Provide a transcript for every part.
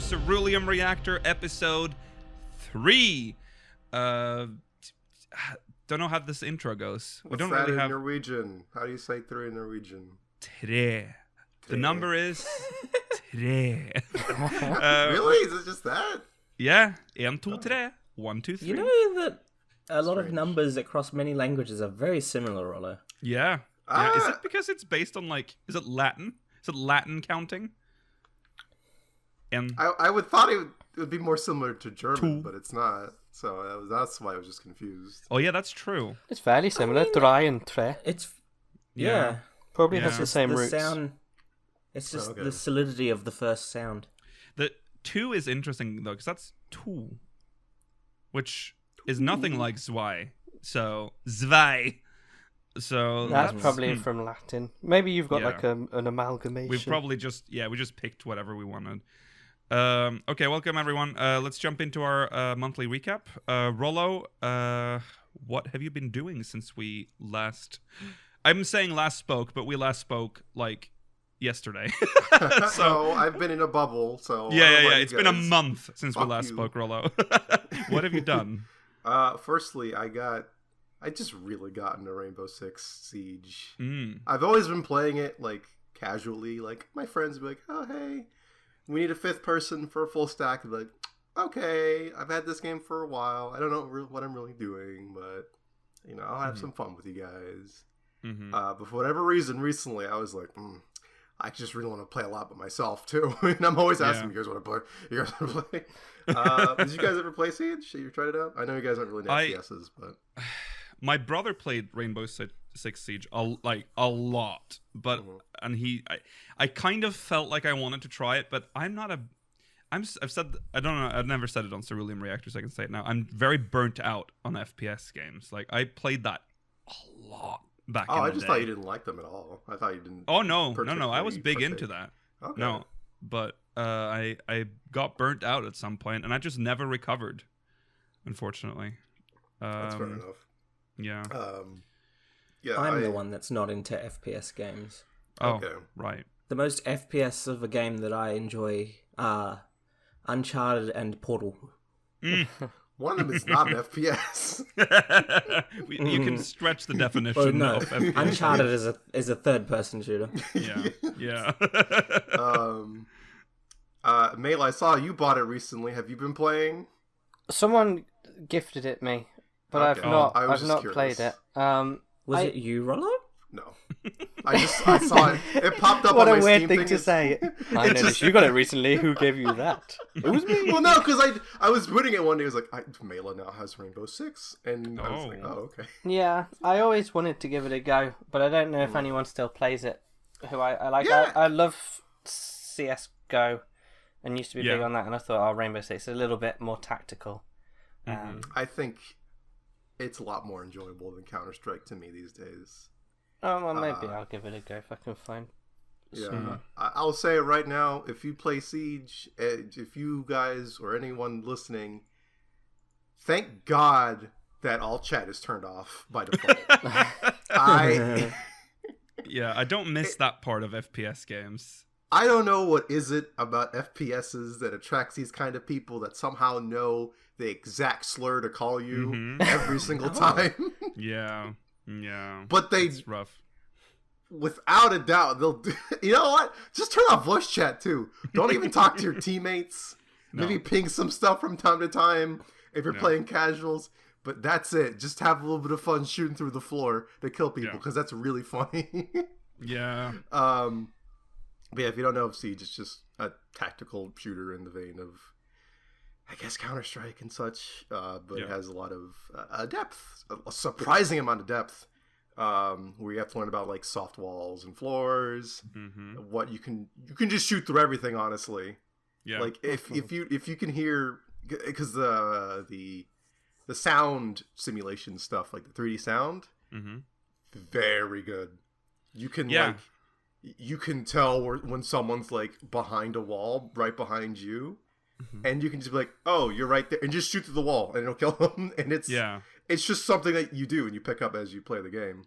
Ceruleum Reactor Episode 3. Don't know how this intro goes. What's that really in Norwegian? How do you say 3 in Norwegian? Tre. The number is tre. Really? Is it just that? Yeah. 1, 2, 3. 1, 2, 3. You know that a lot of numbers across many languages are very similar, Rollo. Yeah. Yeah. Is it because it's based on, like, is it Latin? Is it Latin counting? I would thought it would be more similar to German, but it's not. So that's why I was just confused. Oh, yeah, that's true. It's fairly similar. Drei and tre. It's Probably has the same roots. Sound, it's just the solidity of the first sound. The 2 is interesting, though, because that's two, which is nothing like zwei. So, zwei. So that's probably from Latin. Maybe you've got like an amalgamation. We probably just we just picked whatever we wanted. Okay, welcome everyone. Let's jump into our monthly recap. Rollo, what have you been doing since we last? I'm saying last spoke, but we last spoke like yesterday. So I've been in a bubble. So yeah. It's been a month since we last spoke, Rollo. What have you done? Firstly, I just really got into Rainbow Six Siege. Mm. I've always been playing it, like, casually. Like, my friends would be like, oh, hey, we need a 5th person for a full stack. I'd be like, okay, I've had this game for a while. I don't know what I'm really doing, but, you know, I'll have some fun with you guys. Mm-hmm. But for whatever reason, recently, I was like, I just really want to play a lot by myself, too. And I'm always asking, you guys want to play? You guys want to play? Did you guys ever play Siege? You tried it out? I know you guys aren't really FPSs, but... My brother played Rainbow Six Siege a lot, but I kind of felt like I wanted to try it, but I've said, I don't know, I've never said it on Ceruleum Reactor, so I can say it now. I'm very burnt out on FPS games. Like, I played that a lot back in the day. I just thought you didn't like them at all. I thought you didn't. Oh, no, I was big into that. Okay. No, but I got burnt out at some point, and I just never recovered, unfortunately. That's fair enough. Yeah. I'm the one that's not into FPS games. Oh, okay. Right. The most FPS of a game that I enjoy are Uncharted and Portal. One of them is not an FPS. You can stretch the definition of FPS. Uncharted is a third-person shooter. Yeah. Mail, I saw you bought it recently. Have you been playing? Someone gifted it me. But okay. I've not played it. Was it you, Rollo? No. I saw it. It popped up what on my a weird Steam thing to say. I noticed you got it recently. Who gave you that? It was me. Well, no, because I was putting it one day. I was like, Mela now has Rainbow Six. And I was like, oh, okay. Yeah, I always wanted to give it a go, but I don't know if anyone still plays it. Who I like. Yeah. I love CSGO and used to be big on that, and I thought, Rainbow Six is a little bit more tactical. I think it's a lot more enjoyable than Counter-Strike to me these days. Oh, well, maybe I'll give it a go if I can find. Yeah, I'll say it right now. If you play Siege, if you guys or anyone listening, thank God that all chat is turned off by default. I don't miss that part of FPS games. I don't know what is it about FPSs that attracts these kind of people that somehow know the exact slur to call you every single time. Yeah. But it's rough. Without a doubt, they'll do. You know what? Just turn off voice chat too. Don't even talk to your teammates. Maybe ping some stuff from time to time if you're playing casuals. But that's it. Just have a little bit of fun shooting through the floor to kill people because that's really funny. Yeah. But yeah, if you don't know of Siege, it's just a tactical shooter in the vein of, I guess, Counter-Strike and such. But it has a lot of depth, a surprising amount of depth. Where you have to learn about like soft walls and floors. What you can just shoot through everything. Honestly, Like if you can hear, because the sound simulation stuff, like the 3D sound, very good. You can you can tell when someone's like behind a wall, right behind you, and you can just be like, "Oh, you're right there," and just shoot through the wall, and it'll kill them. And it's just something that you do and you pick up as you play the game.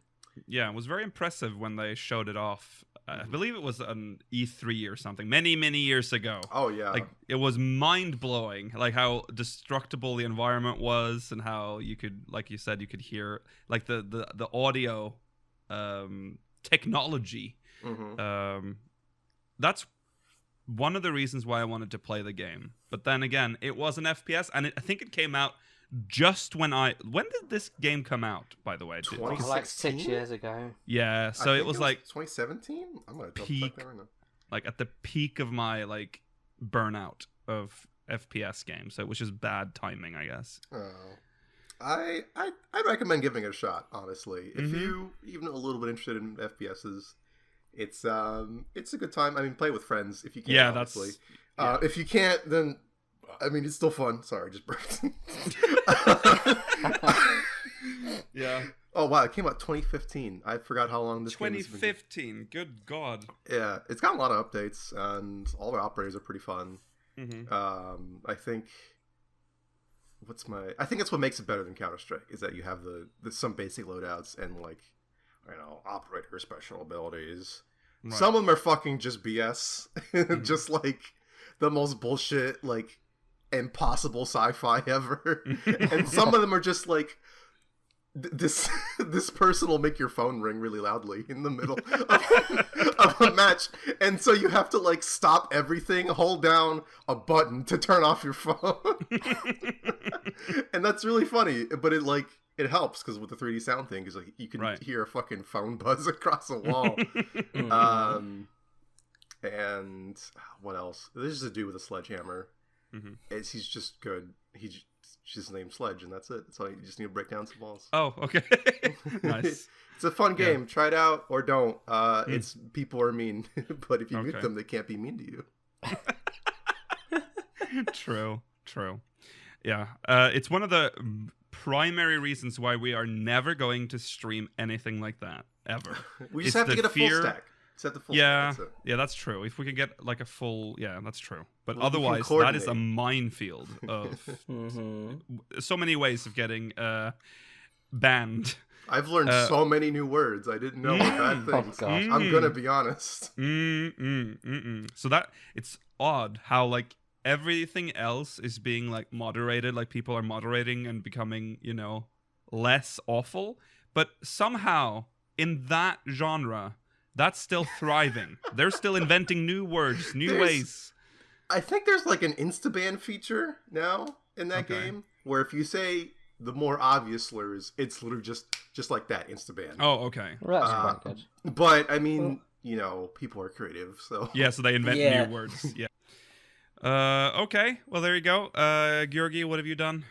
Yeah, it was very impressive when they showed it off. I believe it was an E3 or something, many years ago. Oh yeah, like it was mind blowing, like how destructible the environment was, and how you could, like you said, you could hear like the audio technology. That's one of the reasons why I wanted to play the game. But then again, it was an FPS, and I think it came out just when did this game come out, by the way? 2016? Like 6 years ago. Yeah, so it was like 2017. I'm gonna peak, that right now. Like at the peak of my like burnout of FPS games. So it was just bad timing, I guess. Oh, I'd recommend giving it a shot. Honestly, if you even a little bit interested in FPSs, it's a good time. I mean, play with friends if you can. Yeah, obviously. that's. Yeah. If you can't, then I mean, it's still fun. Sorry, just burped. Yeah. Oh wow, it came out 2015. I forgot how long this 2015. Game has been. Good God. Yeah, it's got a lot of updates, and all the operators are pretty fun. I think I think it's what makes it better than Counter-Strike is that you have the some basic loadouts and like, you know, operator special abilities. Right. Some of them are fucking just BS, just like the most bullshit, like impossible sci-fi ever. And some of them are just like this person will make your phone ring really loudly in the middle of a match, and so you have to like stop everything, hold down a button to turn off your phone. And that's really funny, but it helps because with the 3D sound thing, because like you can hear a fucking phone buzz across a wall. And what else? There's just a dude with a sledgehammer. He's just good. He's just named Sledge, and that's it. That's all. You just need to break down some walls. Oh, okay. Nice. It's a fun game. Yeah. Try it out or don't. It's people are mean, but if you mute them, they can't be mean to you. True. Yeah. It's one of the primary reasons why we are never going to stream anything like that ever. We just have to get a full stack. Set the full stack. Yeah, that's true. If we can get like a full, that's true. But otherwise, that is a minefield of so many ways of getting banned. I've learned so many new words. I didn't know bad things. Oh, I'm gonna be honest. So that it's odd how like everything else is being like moderated, like people are moderating and becoming, you know, less awful, but somehow in that genre that's still thriving. They're still inventing new words, new ways. I think there's like an Instaban feature now in that game where if you say the more obvious slurs, it's literally just like that, Instaban. Oh, okay. Well, that's quite good. But I mean, you know, people are creative, so yeah. So they invent new words. Yeah. Okay. Well, there you go. Georgi, what have you done?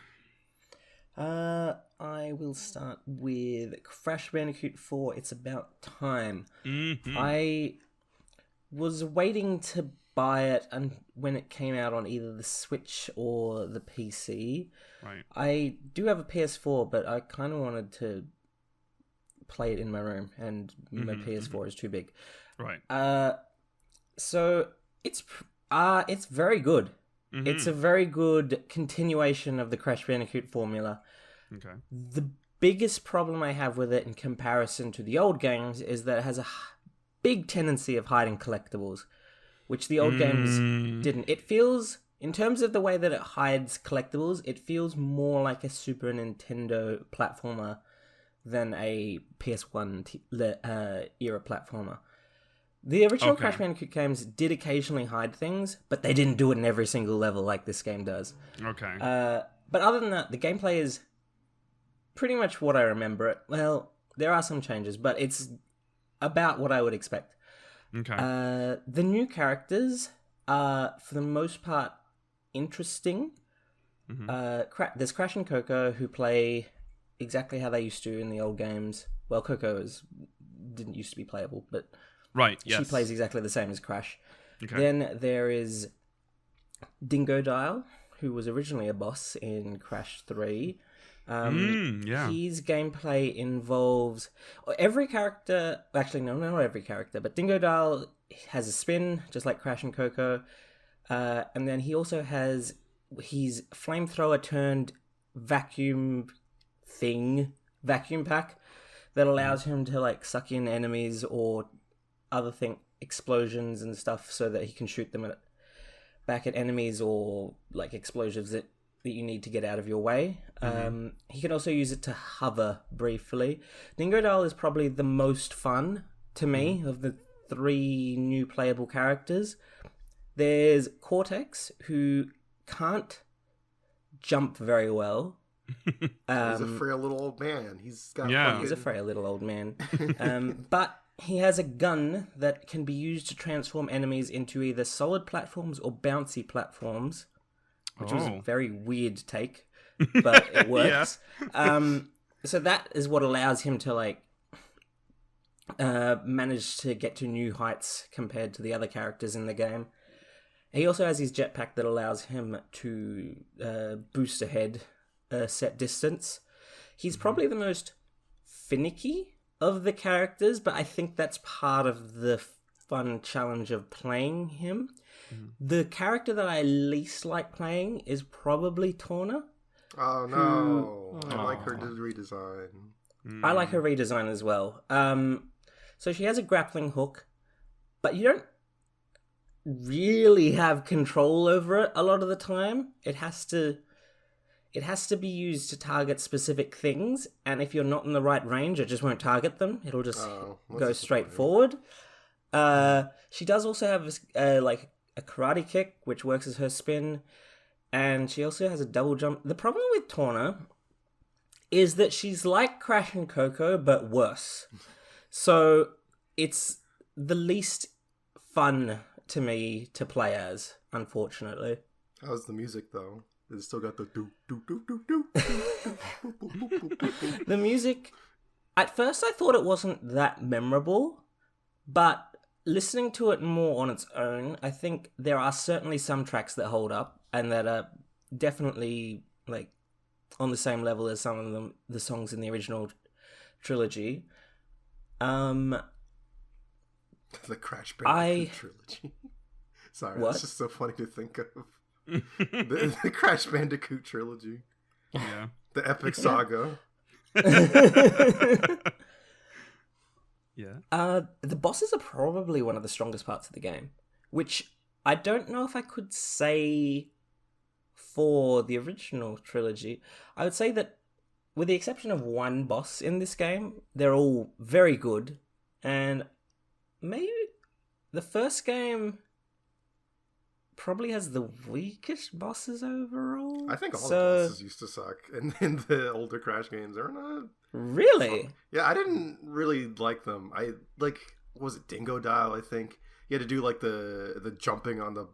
I will start with Crash Bandicoot 4. It's about time. Mm-hmm. I was waiting to buy it and when it came out on either the Switch or the PC. Right. I do have a PS4, but I kind of wanted to play it in my room, and my PS4 is too big. Right. So it's very good. It's a very good continuation of the Crash Bandicoot formula. Okay. The biggest problem I have with it in comparison to the old games is that it has a big tendency of hiding collectibles, which the old games didn't. It feels, in terms of the way that it hides collectibles, it feels more like a Super Nintendo platformer than a PS1 era platformer. The original Crash Bandicoot games did occasionally hide things, but they didn't do it in every single level like this game does. Okay. But other than that, the gameplay is pretty much what I remember it. Well, there are some changes, but it's about what I would expect. Okay. The new characters are, for the most part, interesting. There's Crash and Coco, who play exactly how they used to in the old games. Well, Coco didn't used to be playable, but she plays exactly the same as Crash. Okay. Then there is Dingodile, who was originally a boss in Crash 3. His gameplay involves every character. Actually, no, not every character, but Dingodile has a spin, just like Crash and Coco. And then he also has his flamethrower turned vacuum pack that allows him to like suck in enemies or other explosions and stuff, so that he can shoot them back at enemies or like explosives that you need to get out of your way. He can also use it to hover briefly. Dingodile is probably the most fun to me of the 3 new playable characters. There's Cortex, who can't jump very well. He's a frail little old man. He's a frail little old man. But he has a gun that can be used to transform enemies into either solid platforms or bouncy platforms, which was a very weird take, but it works. So that is what allows him to like manage to get to new heights compared to the other characters in the game. He also has his jetpack that allows him to boost ahead a set distance. He's probably the most finicky of the characters, but I think that's part of the fun challenge of playing him. The character that I least like playing is probably Torna. Oh no! I like her redesign. I like her redesign as well. So she has a grappling hook, but you don't really have control over it a lot of the time. It has to be used to target specific things, and if you're not in the right range, it just won't target them. It'll just go straight forward. She does also have like a karate kick, which works as her spin, and she also has a double jump. The problem with Torna is that she's like Crash and Coco, but worse. So it's the least fun to me to play as, unfortunately. How's the music though? It's still got the do do do do do. The music, at first I thought it wasn't that memorable, but listening to it more on its own, I think there are certainly some tracks that hold up and that are definitely like on the same level as some of the songs in the original trilogy. The Crash Bandicoot trilogy. Sorry, what? That's just so funny to think of. the Crash Bandicoot trilogy. Yeah. The epic saga. Yeah. The bosses are probably one of the strongest parts of the game, which I don't know if I could say for the original trilogy. I would say that with the exception of one boss in this game, they're all very good, and maybe the first game probably has the weakest bosses overall. I think all the bosses used to suck in the older Crash games. They're not really. Yeah, I didn't really like them. I like, what was it, Dingodile? I think you had to do like the jumping on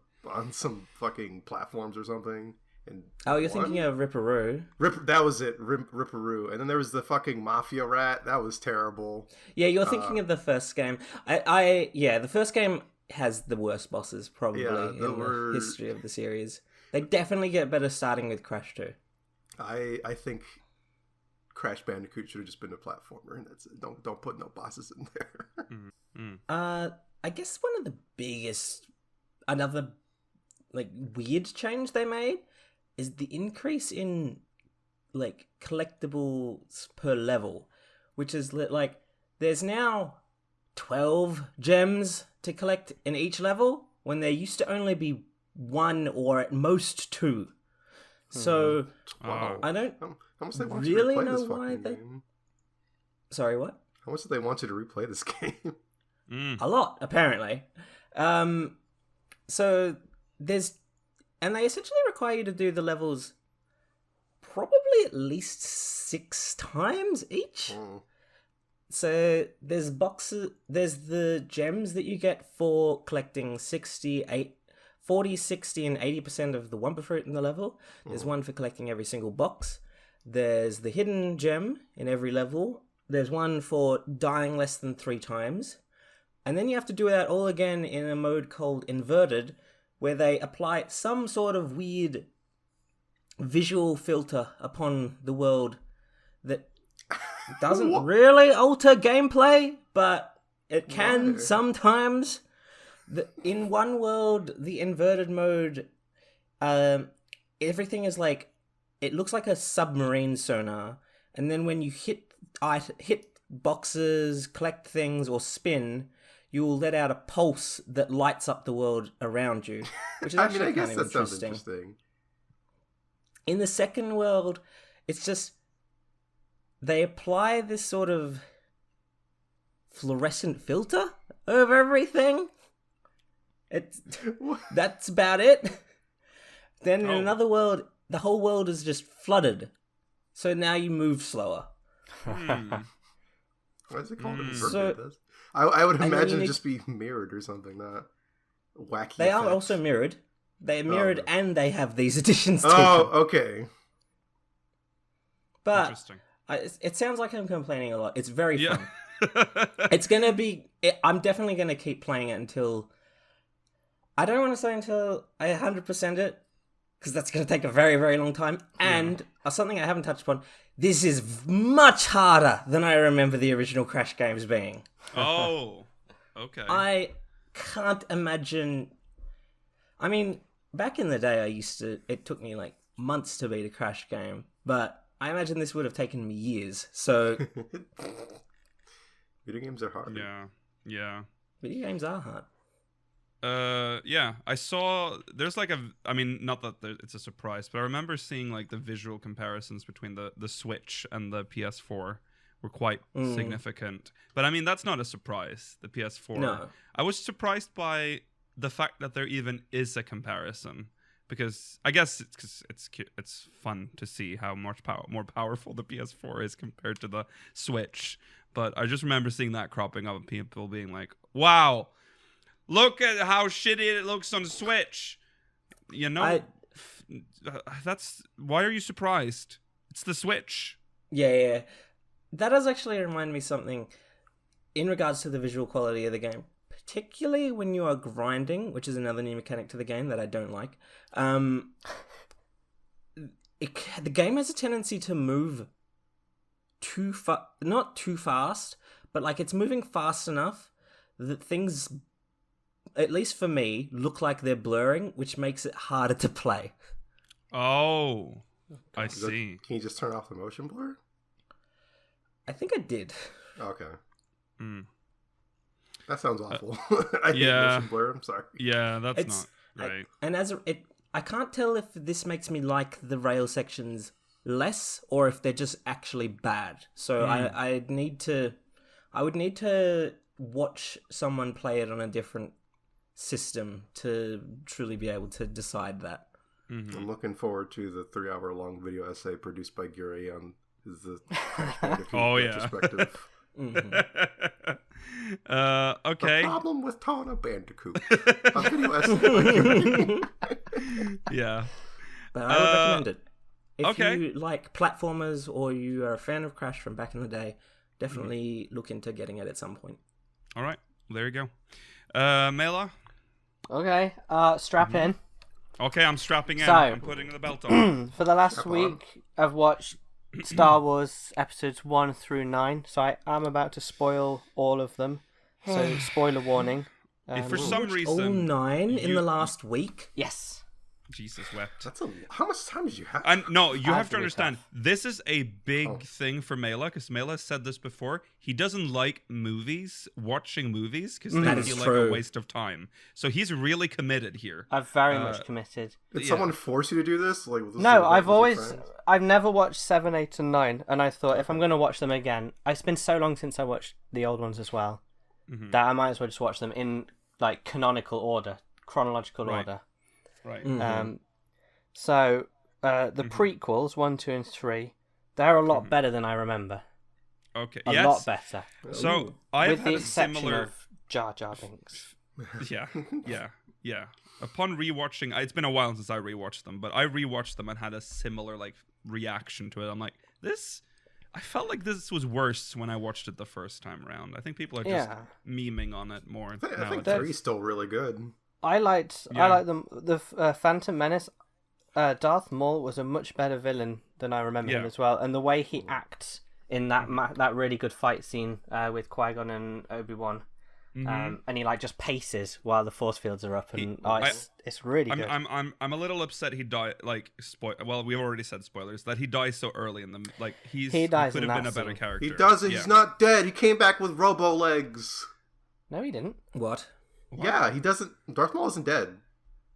some fucking platforms or something. And you're thinking of Ripperoo. That was it, Ripperoo. And then there was the fucking Mafia Rat. That was terrible. Yeah, you're thinking of the first game. The first game has the worst bosses probably in the history of the series. They definitely get better starting with Crash 2. I think Crash Bandicoot should have just been a platformer, and that's it. Don't put no bosses in there. I guess one of the another like weird change they made is the increase in like collectibles per level, which is like there's now 12 gems to collect in each level when there used to only be 1 or at most 2. So I don't really know why they. Game? Sorry, what? How much do they want you to replay this game? A lot, apparently. So there's, and they essentially require you to do the levels probably at least 6 times each. So there's boxes, there's the gems that you get for collecting 40, 60, and 80% of the Wumpa Fruit in the level. There's one for collecting every single box. There's the hidden gem in every level. There's one for dying less than 3 times. And then you have to do that all again in a mode called Inverted, where they apply some sort of weird visual filter upon the world that doesn't really alter gameplay, but it can sometimes. In one world, the inverted mode, everything is like, it looks like a submarine sonar, and then when you hit boxes, collect things, or spin, you will let out a pulse that lights up the world around you, which is actually I guess kind of that sounds interesting. In the second world, it's just they apply this sort of fluorescent filter over everything. That's about it. Then in another world, the whole world is just flooded. So now you move slower. Why is it called inverted? I would imagine it'd just be mirrored or something, not wacky. They effects. are also mirrored. They're mirrored and they have these additions to Oh, them. okay. But Interesting. it sounds like I'm complaining a lot. It's very fun. It's going to be... I'm definitely going to keep playing it until... I don't want to say until I 100% it, because that's going to take a very, very long time. And something I haven't touched upon, this is much harder than I remember the original Crash games being. Oh, okay. I can't imagine... I mean, back in the day, it took me like months to beat a Crash game, but I imagine this would have taken me years. So... Video games are hard. Yeah. Video games are hard. Yeah, I saw there's like I mean, not that it's a surprise, but I remember seeing like the visual comparisons between the Switch and the PS4 were quite significant. But I mean, that's not a surprise. The PS4. No. I was surprised by the fact that there even is a comparison, because I guess it's fun to see how much more powerful the PS4 is compared to the Switch. But I just remember seeing that cropping up and people being like, "Wow, look at how shitty it looks on the Switch." You know, that's why are you surprised? It's the Switch. Yeah. That does actually remind me something in regards to the visual quality of the game, particularly when you are grinding, which is another new mechanic to the game that I don't like. The game has a tendency to move not too fast, but like it's moving fast enough that things, at least for me, look like they're blurring, which makes it harder to play. Oh, I see. Can you just turn off the motion blur? I think I did. Okay. That sounds awful. I hate motion blur. I'm sorry. Yeah, that's not right. I can't tell if this makes me like the rail sections less or if they're just actually bad. So I would need to watch someone play it on a different system to truly be able to decide that. I'm looking forward to the 3-hour-long video essay produced by Guri on the retrospective. Okay. The problem with Tawna Bandicoot. A video essay by Guri. Yeah. But I would recommend it. If Okay. you like platformers or you are a fan of Crash from back in the day, definitely look into getting it at some point. All right. There you go. Mela? Okay, strap in. Okay, I'm strapping in. So- I'm putting the belt on. For the last week, I've watched Star Wars episodes 1 through 9, so I am about to spoil all of them. So, spoiler warning. If for some All reason... 9 in the last week? Yes. Jesus wept. That's how much time did you have? And no, you have to really understand, tough. this is a big thing for Mela, because Mela has said this before. He doesn't like watching movies, because they That feel is like true. a waste of time. So he's really committed here. I've very much committed. Did someone force you to do this? Like, was this No, like with your friends? I've never watched 7, 8, and 9, and I thought if I'm going to watch them again, it's been so long since I watched the old ones as well, that I might as well just watch them in like chronological order. Right. So the prequels 1, 2, and 3, they're a lot better than I remember. Okay. A Yes. lot better, So I've with had the a exception similar. of Jar Jar Binks. Yeah. Upon rewatching, it's been a while since I rewatched them, but I rewatched them and had a similar like reaction to it. I'm like, I felt like this was worse when I watched it the first time around. I think people are just memeing on it more. I think nowadays. 3's still really good. I liked them. The Phantom Menace. Darth Maul was a much better villain than I remember him as well, and the way he acts in that that really good fight scene with Qui-Gon and Obi-Wan, and he like just paces while the force fields are up, and it's really good. I'm a little upset he died. Like well, we already said spoilers that he dies so early in the like he dies could in have been that a better scene. character. He doesn't. He's not dead. He came back with robo legs. No, he didn't. What? Yeah, he doesn't. Darth Maul isn't dead.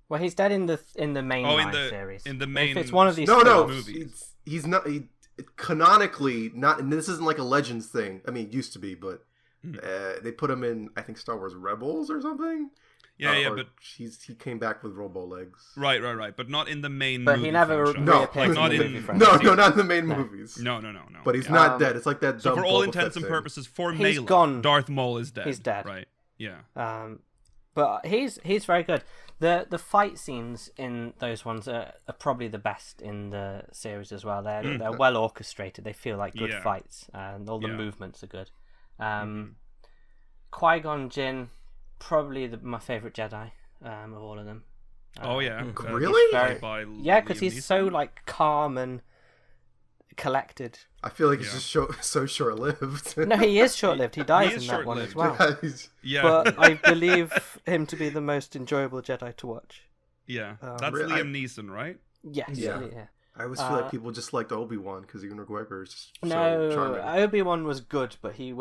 Well, he's dead in the main series. In the main. If it's one of these movies. He's not. Canonically not. And this isn't like a Legends thing. I mean, it used to be, but they put him in. I think Star Wars Rebels or something. But he came back with robo legs. Right, but not in the main. But movie he never franchise. not in the movie not in the main movies. No. But he's not dead. It's like that. So dumb for all Boba intents Fett and thing. purposes, for He's Melee, gone. Darth Maul is dead. He's dead. Right. Yeah. But he's very good. The fight scenes in those ones are probably the best in the series as well. They're well orchestrated. They feel like good fights, and all the movements are good. Qui-Gon Jinn, probably my favorite Jedi of all of them. Really? Because he's so like calm and collected. I feel like he's just so short-lived. No, he is short-lived. He dies in that one as well. But I believe him to be the most enjoyable Jedi to watch. Yeah, that's Liam Neeson, right? Yes. Yeah. I always feel like people just liked Obi-Wan because Ewan McGregor is just so charming. No, Obi-Wan was good, but he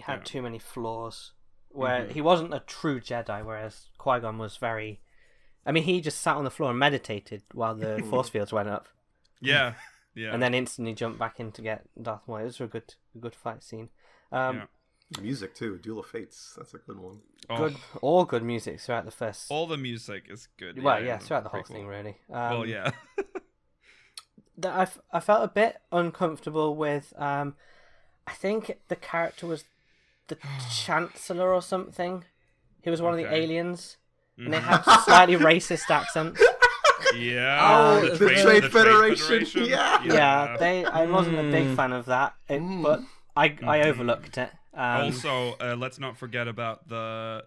had too many flaws. Where he wasn't a true Jedi, whereas Qui-Gon was very. I mean, he just sat on the floor and meditated while the force fields went up. Yeah. And then instantly jumped back in to get Darth Maul. It was a good fight scene. Music too, Duel of Fates. That's a good one. All good music throughout the first. All the music is good. Well, throughout the whole thing, really. That I felt a bit uncomfortable with. I think the character was the Chancellor or something. He was one of the aliens, and they had slightly racist accents. Yeah. The Trade Federation. Yeah. I wasn't a big fan of that, but I overlooked it. Also, let's not forget about the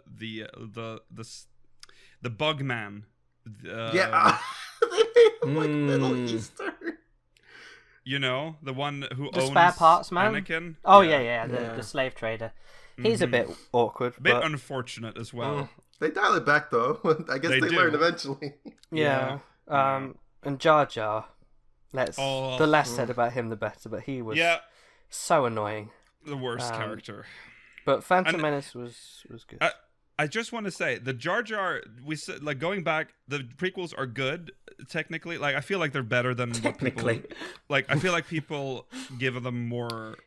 Bug Man. They made him like Middle Eastern. You know, the one who the owns spare parts man. Anakin. Oh the slave trader. He's a bit awkward, a bit unfortunate as well. They dial it back though. I guess they learn eventually. Yeah. And Jar Jar. The less said about him, the better. But he was so annoying. The worst character. But Phantom Menace was good. I just want to say the Jar Jar. We said like going back. The prequels are good technically. Like I feel like they're better than technically. What people, like I feel like people give them more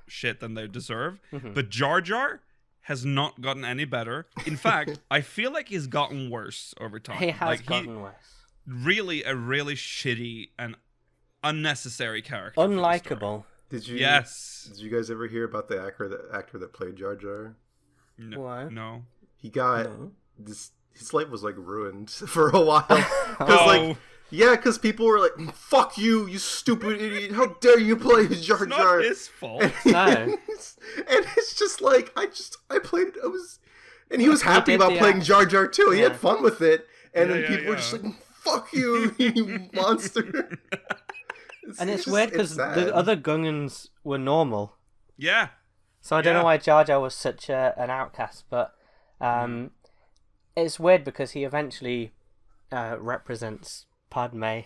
shit than they deserve. But Jar Jar has not gotten any better. In fact, I feel like he's gotten worse over time. He has gotten worse. Really, a really shitty and unnecessary character. Unlikable. Did you? Yes. Did you guys ever hear about the actor that played Jar Jar? No. Why? No. He got this. His life was like ruined for a while. Because people were like, "Fuck you, you stupid idiot! How dare you play Jar Jar?" It's not his fault. And it's just like I played it. And he was happy about playing Jar Jar too. He had fun with it. And then people were just like, "Fuck you, you monster!" It's weird because the other Gungans were normal. Yeah. So I don't know why Jar Jar was such an outcast, but it's weird because he eventually represents Padme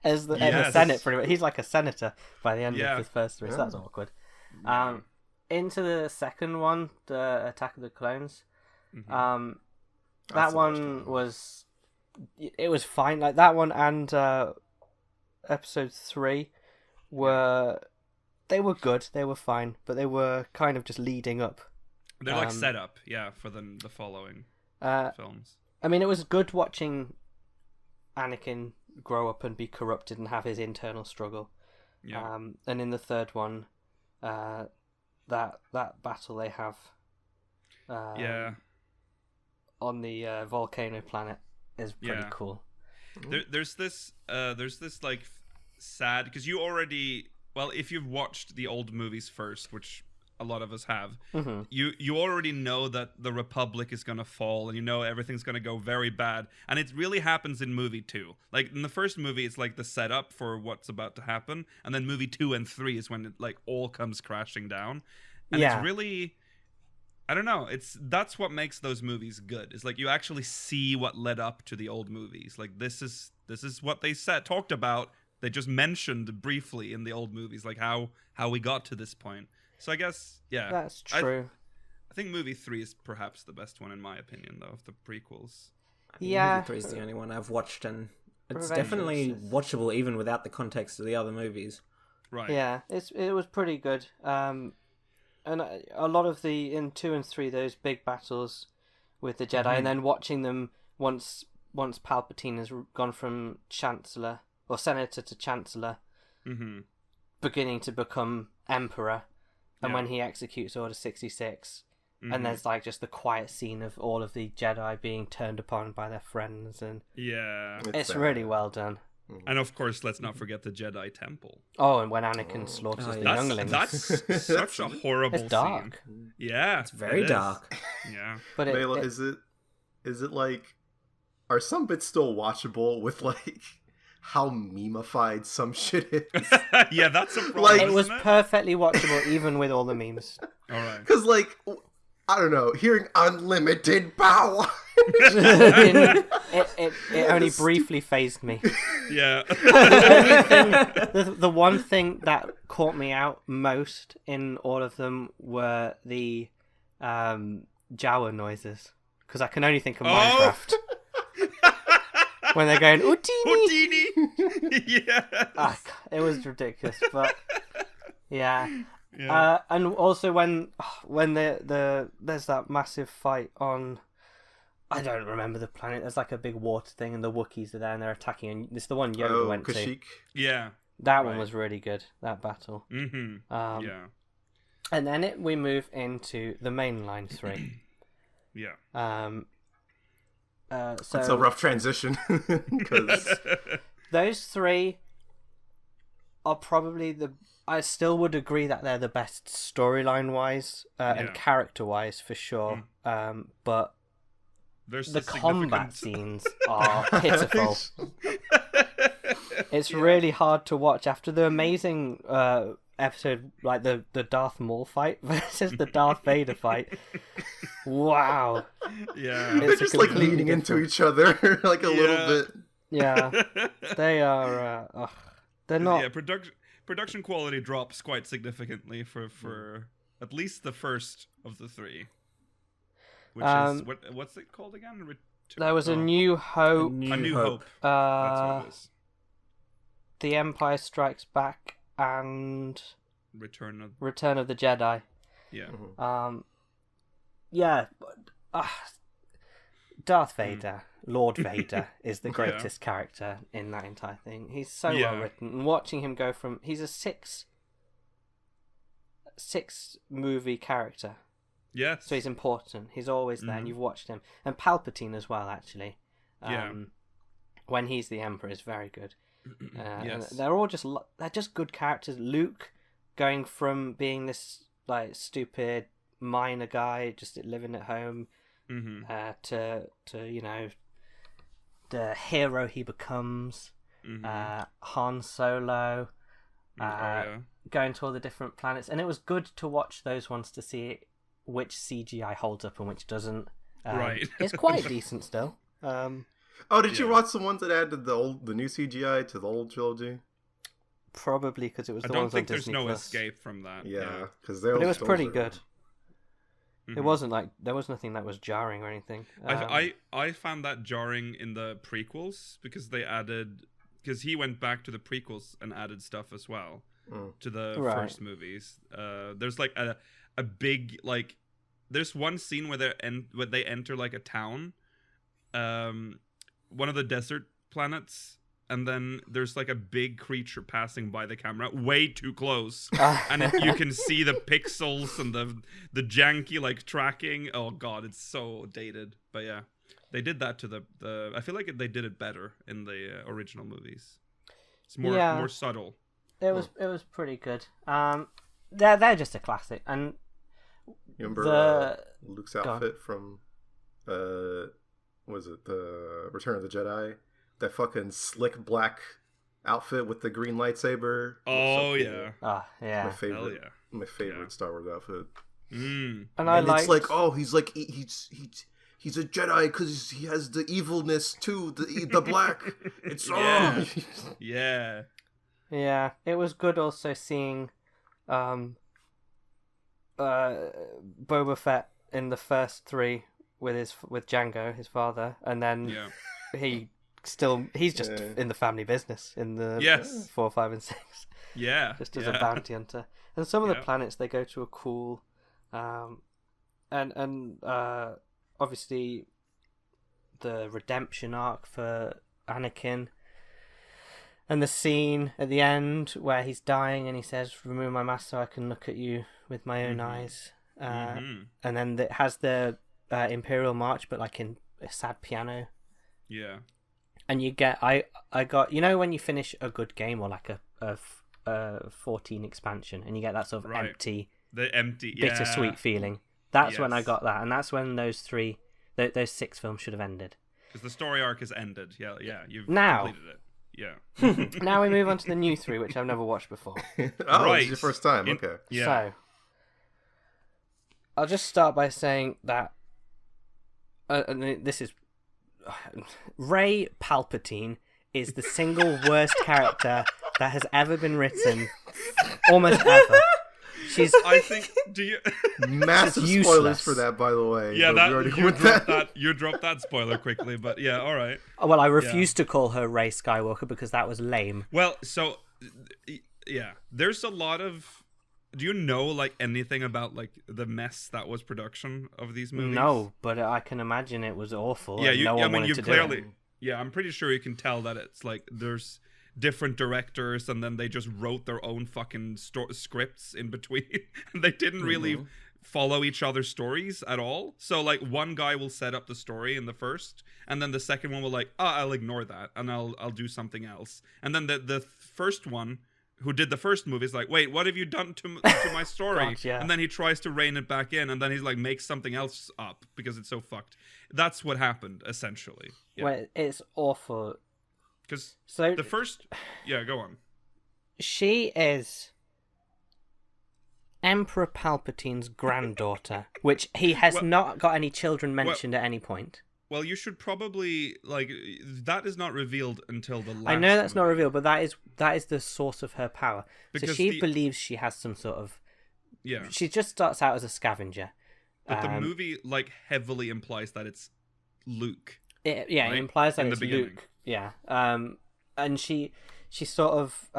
as in the Senate. Pretty much, he's like a senator by the end of the first three. So that's awkward. Into the second one, the Attack of the Clones. That one was fine. Like that one and episode 3 were good. They were fine, but they were kind of just leading up. They're like set up, for the following films. I mean, it was good watching Anakin grow up and be corrupted and have his internal struggle. Yeah. And in the third one, that battle they have. On the volcano planet is pretty cool. There's this like sad because you already if you've watched the old movies first, which a lot of us have, you already know that the Republic is gonna fall and you know everything's gonna go very bad, and it really happens in movie 2. Like in the first movie, it's like the setup for what's about to happen, and then movie 2 and 3 is when it like all comes crashing down, and it's really. I don't know. That's what makes those movies good. It's like you actually see what led up to the old movies. Like this is what they talked about. They just mentioned briefly in the old movies, like how we got to this point. So I guess, yeah, That's true. I think movie 3 is perhaps the best one in my opinion, though, of the prequels. Movie 3 is the only one I've watched, and it's definitely watchable even without the context of the other movies. Right. Yeah, it was pretty good. And a lot of in 2 and 3, those big battles with the Jedi, and then watching them once Palpatine has gone from Chancellor or Senator to Chancellor, beginning to become Emperor, and when he executes Order 66, and there's like just the quiet scene of all of the Jedi being turned upon by their friends, and it's really well done. And of course, let's not forget the Jedi Temple. Oh, and when Anakin slaughters the younglings. That's such a horrible It's dark. scene. Yeah. It's very dark. Yeah. But is it like, are some bits still watchable with like how memeified some shit is? Yeah, that's a problem. Like, it was perfectly watchable even with all the memes. All right. Because like, I don't know, hearing unlimited power. it only briefly phased me. Yeah. The one thing that caught me out most in all of them were the Jawa noises, because I can only think of Minecraft. When they're going Utini. Yeah. It was ridiculous, but yeah. And also when there's that massive fight on, I don't remember the planet. There's like a big water thing, and the Wookiees are there, and they're attacking. And it's the one Yoda went Kashyyyk. to. Yeah. That one was really good. That battle. Mm-hmm. Yeah. And then we move into the mainline 3. Yeah. So it's a rough transition. Because those 3 are probably I still would agree that they're the best storyline wise and character wise for sure. But there's the combat scenes are pitiful. It's really hard to watch after the amazing episode, like the Darth Maul fight versus the Darth Vader fight. Wow. Yeah. They're just like leaning into each other like a little bit. Yeah. They are they're not. Yeah, production quality drops quite significantly for at least the first of the 3. Which is what's it called again? There was a New Hope. A New Hope. That's what it is. The Empire Strikes Back and Return of the Jedi. Yeah. Yeah. Darth Vader, Lord Vader, is the greatest character in that entire thing. He's so well written, and watching him go from he's a six movie character. Yes. So he's important. He's always there, and you've watched him. And Palpatine as well, actually. When he's the Emperor, is very good. Yes. And they're just good characters. Luke, going from being this like stupid miner guy, just living at home, to the hero he becomes. Han Solo, going to all the different planets, and it was good to watch those ones to see which CGI holds up and which doesn't. Right. It's quite decent still. Did you watch the ones that added the new CGI to the old trilogy? Probably because it was the ones on Disney+. I don't think there's no escape from that. Yeah, because it was pretty good. It wasn't like there was nothing that was jarring or anything. I found that jarring in the prequels because he went back to the prequels and added stuff as well to the first movies. There's like a big like there's one scene where they enter like a town, one of the desert planets, and then there's like a big creature passing by the camera way too close, and you can see the pixels and the janky like tracking. Oh god, it's so dated. But yeah, they did that to the I feel like they did it better in the original movies. It's more subtle. It was pretty good. They're just a classic. And you remember Luke's outfit from was it the Return of the Jedi? That fucking slick black outfit with the green lightsaber. Oh so cool. yeah. Oh yeah. My favorite Star Wars outfit. And it's like, oh, he's a Jedi because he has the evilness too, the black. It's yeah. Yeah, it was good also seeing Boba Fett in the first 3 with Django, his father, and then he's just in the family business in the 4, 5, and 6. Yeah, just as a bounty hunter. And some of the planets they go to are cool, and obviously the redemption arc for Anakin. And the scene at the end where he's dying and he says, "Remove my mask so I can look at you with my own eyes." And then it has the Imperial March, but like in a sad piano. Yeah. And you get, I got, you know, when you finish a good game or like a 14 expansion, and you get that sort of empty, bittersweet feeling. That's when I got that, and that's when those 6 films should have ended. Because the story arc has ended. Yeah. You've now, completed it. Yeah. Now we move on to the new 3, which I've never watched before. It's your first time. Okay. Yeah. So, I'll just start by saying that this is Rey Palpatine is the single worst character that has ever been written, almost ever. I think. Do you? Massive spoilers for that, by the way. Yeah, you dropped that spoiler quickly, but yeah, all right. Well, I refuse to call her Rey Skywalker because that was lame. Well, so yeah, there's a lot of. Do you know like anything about like the mess that was production of these movies? No, but I can imagine it was awful. Yeah, you clearly. Yeah, I'm pretty sure you can tell that it's like there's different directors, and then they just wrote their own fucking scripts in between. And they didn't really follow each other's stories at all. So like one guy will set up the story in the first, and then the second one will like, I'll ignore that and I'll do something else. And then the first one who did the first movie is like, wait, what have you done to my story? Gosh, yeah. And then he tries to rein it back in, and then he's like makes something else up because it's so fucked. That's what happened essentially. Yeah. Well, it's awful. Because the first... Yeah, go on. She is Emperor Palpatine's granddaughter, which he has not got any children mentioned at any point. Well, you should probably... Like, that is not revealed until the last I know that's movie. not revealed, but that is the source of her power. Because so she believes she has some sort of... Yeah. She just starts out as a scavenger. But the movie, like, heavily implies that it's Luke. It implies that it's Luke. Yeah, and she sort of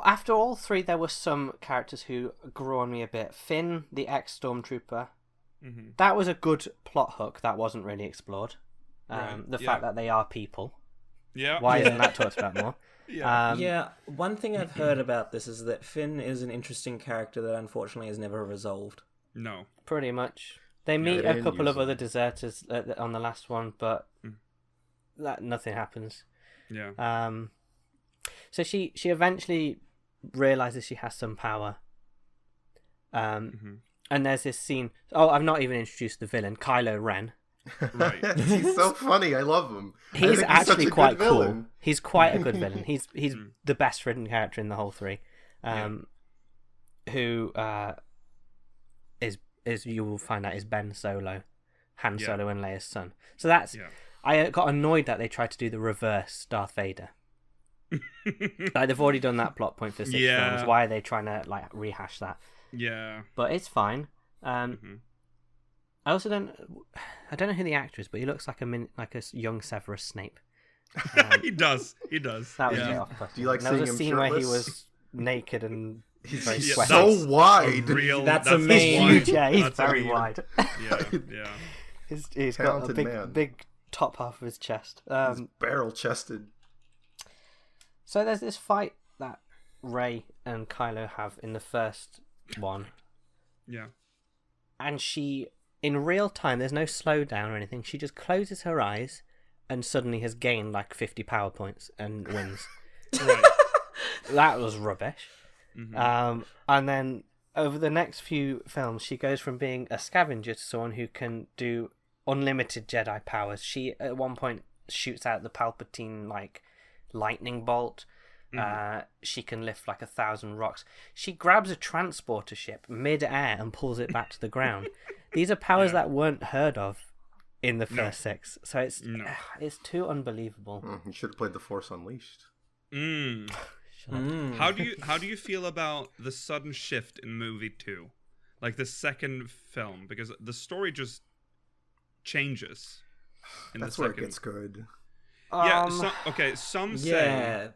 after all 3, there were some characters who grew on me a bit. Finn, the ex-stormtrooper, that was a good plot hook that wasn't really explored. The fact that they are people. Yeah. Why isn't that talked about more? Yeah. One thing I've heard about this is that Finn is an interesting character that unfortunately is never resolved. No. Pretty much. They meet a couple of other deserters on the last one, but nothing happens. Yeah. So she eventually realizes she has some power. And there's this scene. Oh, I've not even introduced the villain, Kylo Ren. Right. He's so funny. I love him. He's actually quite cool. He's quite a good villain. He's the best written character in the whole 3. Who is you will find out is Ben Solo, Han Solo and Leia's son. So that's I got annoyed that they tried to do the reverse Darth Vader. Like they've already done that plot point for 6 films. Why are they trying to like rehash that? Yeah, but it's fine. I also don't know who the actor is, but he looks like a young Severus Snape. He does. That was off-putting. Do you like there was seeing a him scene shirtless? where he was naked and he's very so wide. That's He's amazing. huge. Yeah, he's That's very weird. wide. Yeah. He's got a man. big top half of his chest. He's barrel-chested. So there's this fight that Rey and Kylo have in the first one. Yeah. And she, in real time, there's no slowdown or anything. She just closes her eyes and suddenly has gained like 50 power points and wins. Right. That was rubbish. And then over the next few films, she goes from being a scavenger to someone who can do unlimited Jedi powers. She, at one point, shoots out the Palpatine, like, lightning bolt. She can lift like 1,000 rocks. She grabs a transporter ship mid-air and pulls it back to the ground. These are powers that weren't heard of in the first 6. So it's too unbelievable. You should have played The Force Unleashed. How do you feel about the sudden shift in movie 2? Like the second film, because the story just changes in That's the second. where it gets good.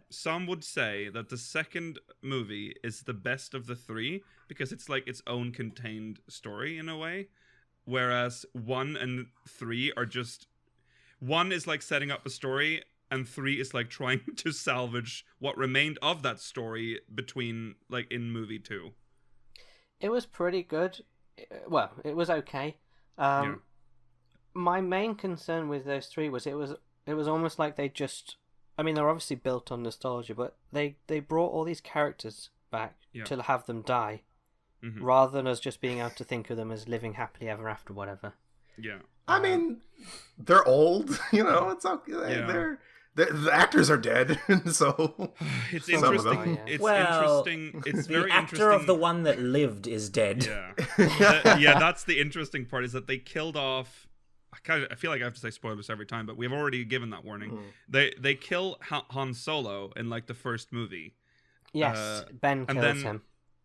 Some would say that the second movie is the best of the 3 because it's like its own contained story in a way, whereas 1 and 3 are just, 1 is like setting up a story and 3 is like trying to salvage what remained of that story between like in movie 2. It was pretty good. Well, it was okay. My main concern with those 3 was it was almost like they just, I mean, they're obviously built on nostalgia, but they brought all these characters back to have them die, rather than us just being able to think of them as living happily ever after, whatever. Yeah. I mean, they're old, it's okay. Yeah. The actors are dead, so it's interesting. It's interesting. It's very interesting. The actor of the one that lived is dead. Yeah, that's the interesting part, is that they killed off. I feel like I have to say spoilers every time, but we've already given that warning. They kill Han Solo in like the first movie. Yes, Ben kills him.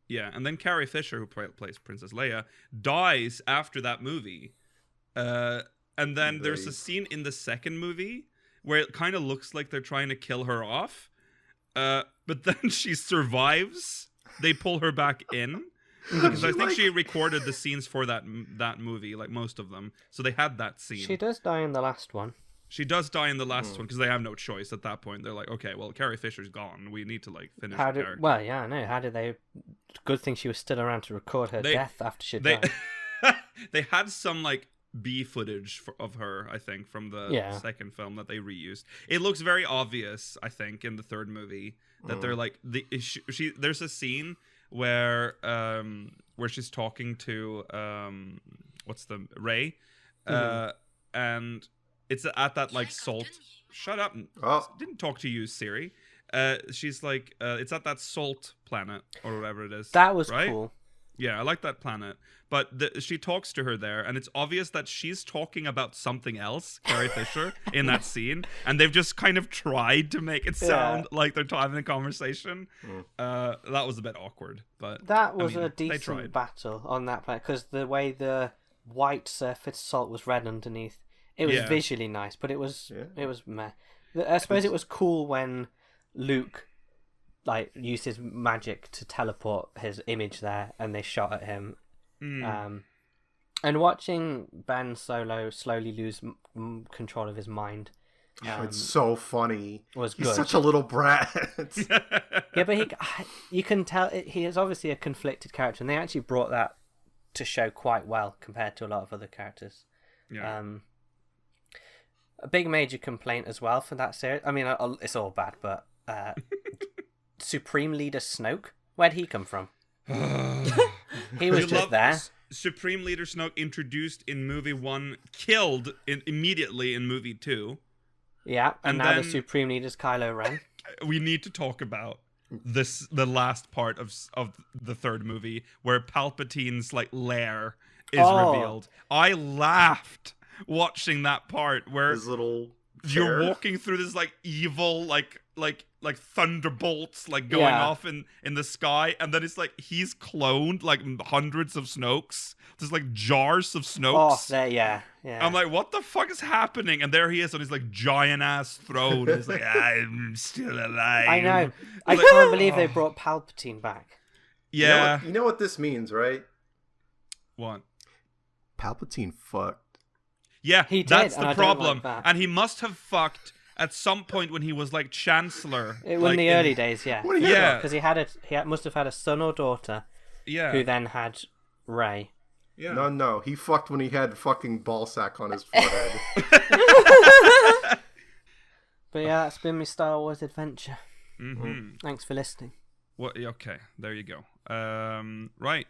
Yeah, and then Carrie Fisher, who plays Princess Leia, dies after that movie. And then there's a scene in the second movie where it kind of looks like they're trying to kill her off. But then she survives. They pull her back in. Because I think she recorded the scenes for that movie, like most of them. So they had that scene. She does die in the last one. She does die in the last one because they have no choice at that point. They're like, okay, well, Carrie Fisher's gone. We need to like finish the character. Well, yeah, I know. How did they? Good thing she was still around to record her death after she died. They had some like B footage of her, I think, from the second film that they reused. It looks very obvious, I think, in the third movie that they're like there's a scene where she's talking to Ray, and it's at that like salt. Shut up! Didn't talk to you, Siri. She's like, it's at that salt planet or whatever it is. That was cool. Yeah, I like that planet. But she talks to her there, and it's obvious that she's talking about something else, Carrie Fisher, in that scene. And they've just kind of tried to make it sound like they're having a conversation. That was a bit awkward. But that was a decent battle on that planet, because the way the white surface salt was red underneath, it was visually nice, but it was meh. I suppose it was cool when Luke used his magic to teleport his image there, and they shot at him. And watching Ben Solo slowly lose control of his mind, it's so funny. Was good. He's such a little brat. Yeah, but you can tell he is obviously a conflicted character, and they actually brought that to show quite well compared to a lot of other characters. Yeah. A big major complaint as well for that series. I mean, it's all bad, but Supreme Leader Snoke, where'd he come from? He was just there. Supreme Leader Snoke introduced in movie 1, killed immediately in movie 2. Yeah, and now the Supreme Leader's Kylo Ren. We need to talk about the last part of the third movie where Palpatine's lair is revealed. I laughed watching that part where his little you're walking through this evil like thunderbolts going off in the sky, and then it's he's cloned hundreds of Snokes. There's jars of Snokes. Oh, yeah. I'm like, what the fuck is happening? And there he is on his giant ass throne. And he's like, I'm still alive. I know. I can't believe they brought Palpatine back. Yeah. You know what this means, right? What? Palpatine fucked. Yeah, he did, that's the problem. Like that. And he must have fucked at some point when he was Chancellor. In the early days, yeah. Yeah. Because he must have had a son or daughter. Yeah. Who then had Rey. Yeah. No. He fucked when he had fucking ballsack on his forehead. But yeah, that's been my Star Wars adventure. Mm-hmm. Thanks for listening. Okay, there you go. Right.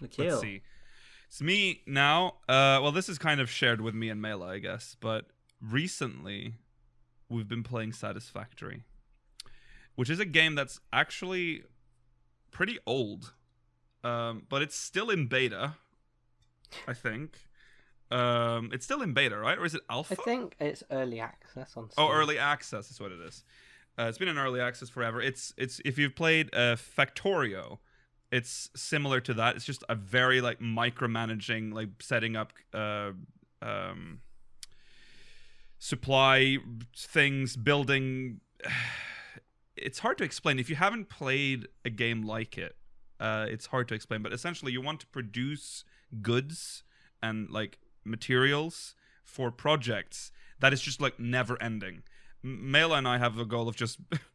Let's see. It's me now. Well, this is kind of shared with me and Mela, I guess. But recently, we've been playing Satisfactory. which is a game that's actually pretty old, but it's still in beta, I think. It's still in beta, right? Or is it alpha? I think it's early access on Steam. Oh, early access is what it is. It's been in early access forever. It's if you've played Factorio, it's similar to that. It's just a very like micromanaging, like setting up supply things, building. It's hard to explain. If you haven't played a game like it, it's hard to explain. But essentially, you want to produce goods and like materials for projects that is just like never ending. Mela and I have a goal of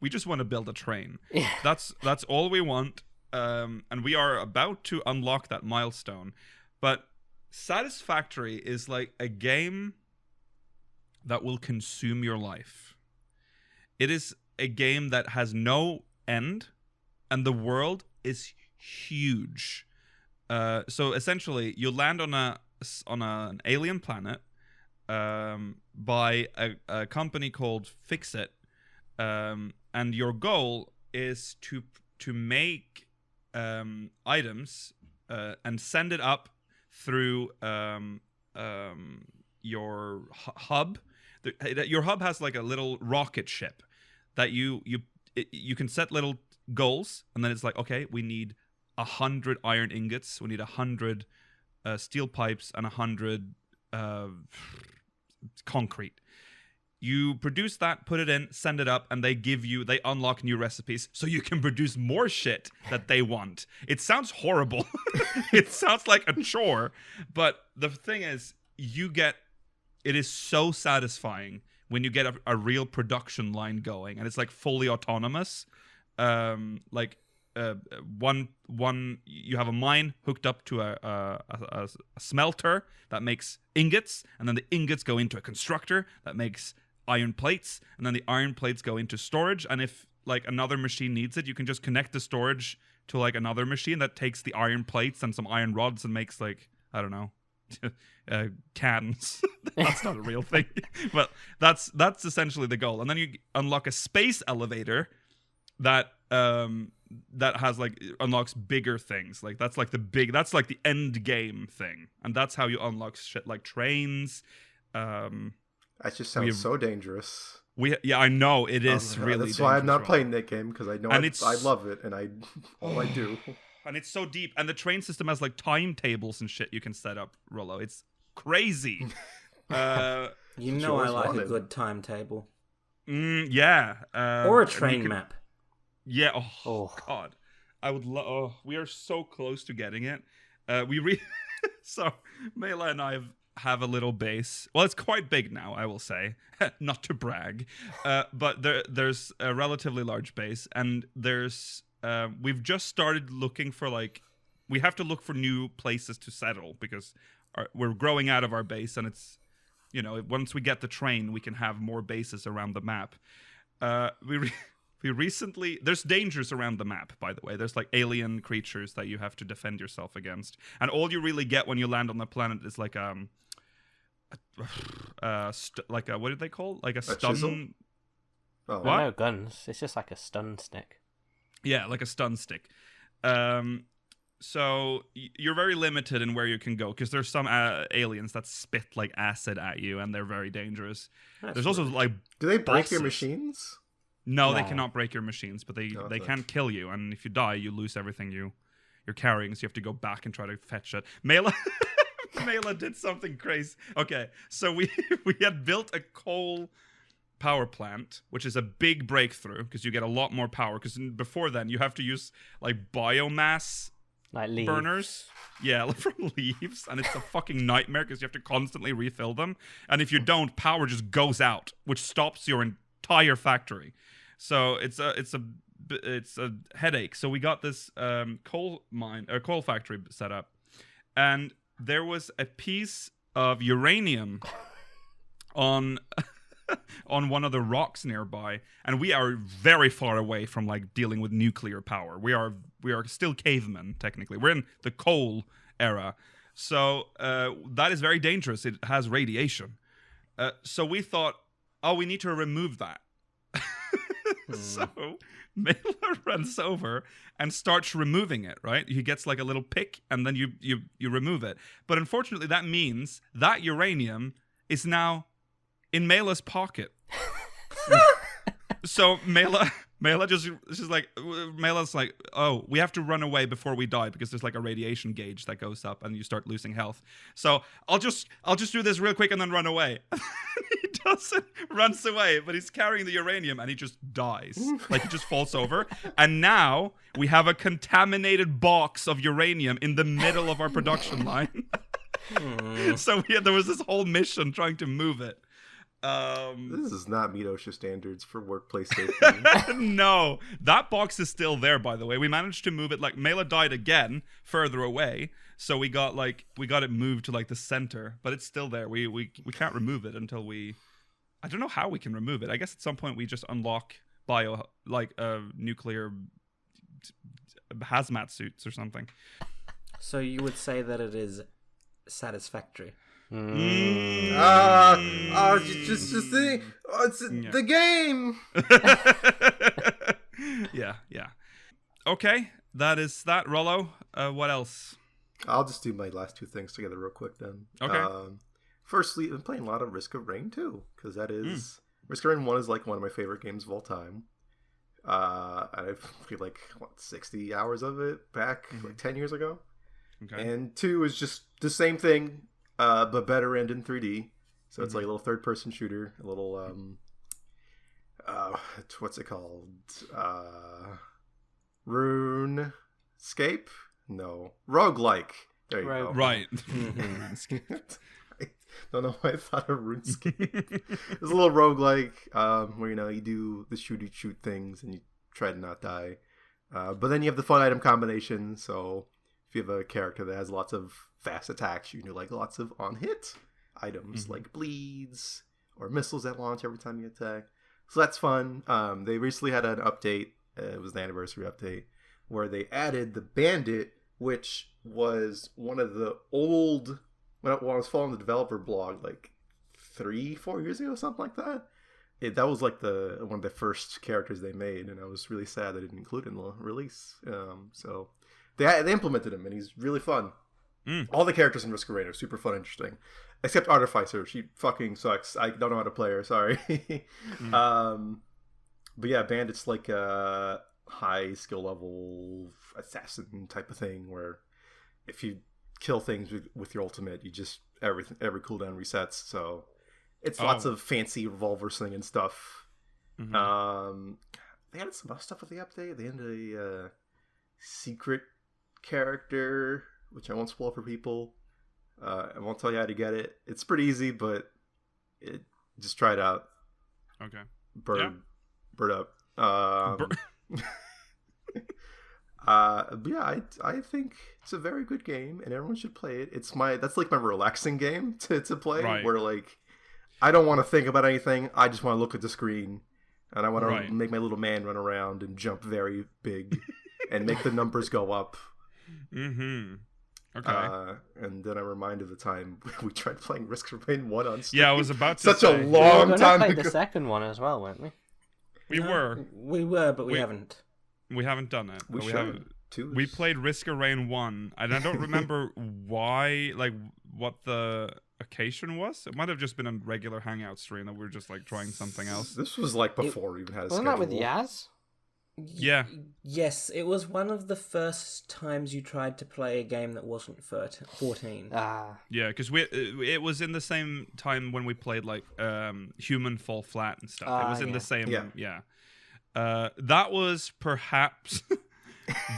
we just want to build a train. Yeah. That's all we want. And we are about to unlock that milestone. But Satisfactory is like a game that will consume your life. It is a game that has no end, and the world is huge. So essentially, you land on an alien planet by a company called Fixit, and your goal is to make items and send it up through your hub. Your hub has like a little rocket ship that you can set little goals, and then it's like, okay, we need 100 iron ingots, we need 100 steel pipes, and 100 concrete. You produce that, put it in, send it up, and they unlock new recipes so you can produce more shit that they want. It sounds horrible. It sounds like a chore, but the thing is, it is so satisfying when you get a real production line going, and it's like fully autonomous. You have a mine hooked up to a smelter that makes ingots, and then the ingots go into a constructor that makes iron plates, and then the iron plates go into storage, and if like another machine needs it, you can just connect the storage to like another machine that takes the iron plates and some iron rods and makes like, I don't know, cans. That's not a real thing, but that's essentially the goal. And then you unlock a space elevator that has like unlocks bigger things. Like that's like the end game thing, and that's how you unlock shit like trains. That just sounds so dangerous. I know it is really. That's why I'm not playing that game, because I know I love it, and I do. And it's so deep, and the train system has like timetables and shit you can set up, Rollo. It's crazy. I like a good timetable. Yeah. Or a train map. Yeah. Oh God, I would love. We are so close to getting it. So Mela and I have a little base. Well, it's quite big now, I will say, not to brag, but there's a relatively large base, and we've just started looking for we have to look for new places to settle, because we're growing out of our base, and it's, once we get the train, we can have more bases around the map. We recently, there's dangers around the map, by the way. There's like alien creatures that you have to defend yourself against, and all you really get when you land on the planet is like what did they call? Like a stun. Chisel? Oh, what? No guns. It's just like a stun stick. Yeah, like a stun stick. So you're very limited in where you can go, because there's some aliens that spit like acid at you, and they're very dangerous. There's also like, do they break your bosses. machines? No, they cannot break your machines, but they can kill you, and if you die, you lose everything you're carrying, so you have to go back and try to fetch it. Mela did something crazy. Okay, so we had built a coal power plant, which is a big breakthrough, because you get a lot more power, because before then you have to use like biomass like leaves. Burners. Yeah, from leaves, and it's a fucking nightmare, because you have to constantly refill them, and if you don't, power just goes out, which stops your entire factory. So it's a headache. So we got this coal factory set up, and there was a piece of uranium on one of the rocks nearby, and we are very far away from like dealing with nuclear power. We are still cavemen, technically. We're in the coal era, so that is very dangerous. It has radiation. So we thought, we need to remove that. So Mela runs over and starts removing it, right? He gets like a little pick and then you remove it. But unfortunately, that means that uranium is now in Mela's pocket. So Mela's like, oh, we have to run away before we die because there's like a radiation gauge that goes up and you start losing health. So I'll just do this real quick and then run away. He doesn't, runs away, but he's carrying the uranium and he just dies. Like he just falls over. And now we have a contaminated box of uranium in the middle of our production line. So there was this whole mission trying to move it. This does not meet OSHA standards for workplace safety. No, that box is still there, by the way. We managed to move it. Like Mela died again further away, so we got it moved to like the center, but it's still there. We can't remove it until I don't know how we can remove it. I guess at some point we just unlock nuclear hazmat suits or something. So you would say that it is satisfactory. Just the the game. Yeah. Okay, that is that. Rollo, what else? I'll just do my last two things together real quick then. Okay. Firstly, I've been playing a lot of Risk of Rain 2, because that is Risk of Rain 1 is like one of my favorite games of all time. I've played like 60 hours of it back like 10 years ago. Okay. And 2 is just the same thing. But better and in 3D. So it's like a little third-person shooter. A little, what's it called? RuneScape? No. Roguelike. There you go. Right. I don't know why I thought of RuneScape. It's a little roguelike, where, you do the shoot things and you try to not die. But then you have the fun item combination, so if you have a character that has lots of fast attacks, you can do like lots of on-hit items like bleeds or missiles that launch every time you attack. So that's fun. They recently had an update. It was the anniversary update where they added the bandit, which was one of the old, when I was following the developer blog like 3-4 years ago, something like that. That was like one of the first characters they made, and I was really sad they didn't include it in the release. So they implemented him, and he's really fun. All the characters in Risk of Rain are super fun and interesting. Except Artificer. She fucking sucks. I don't know how to play her. Sorry. But yeah, Bandit's like a high skill level assassin type of thing where if you kill things with your ultimate, you just every cooldown resets. So it's lots of fancy revolver slinging stuff. They added some other stuff with the update. They added a secret character, which I won't spoil for people. I won't tell you how to get it. It's pretty easy, but just try it out. Okay. Bird up. But yeah, I think it's a very good game, and everyone should play it. That's like my relaxing game to play, right. Where like I don't want to think about anything. I just want to look at the screen, and I want to make my little man run around and jump very big, and make the numbers go up. Okay. And then I'm reminded of the time we tried playing Risk of Rain 1 on Steam. Yeah, I was about to Such a long time ago. We the second one as well, weren't we? We were, but we haven't. We haven't done it. We should. We played Risk of Rain 1, and I don't remember why, like, what the occasion was. It might have just been a regular Hangout stream that we were just, like, trying something else. This was, like, before we even had a schedule. Wasn't that with Yaz? Yeah. Yes, it was one of the first times you tried to play a game that wasn't 14. Yeah, because it was in the same time when we played like Human Fall Flat and stuff. It was in the same. Yeah. That was perhaps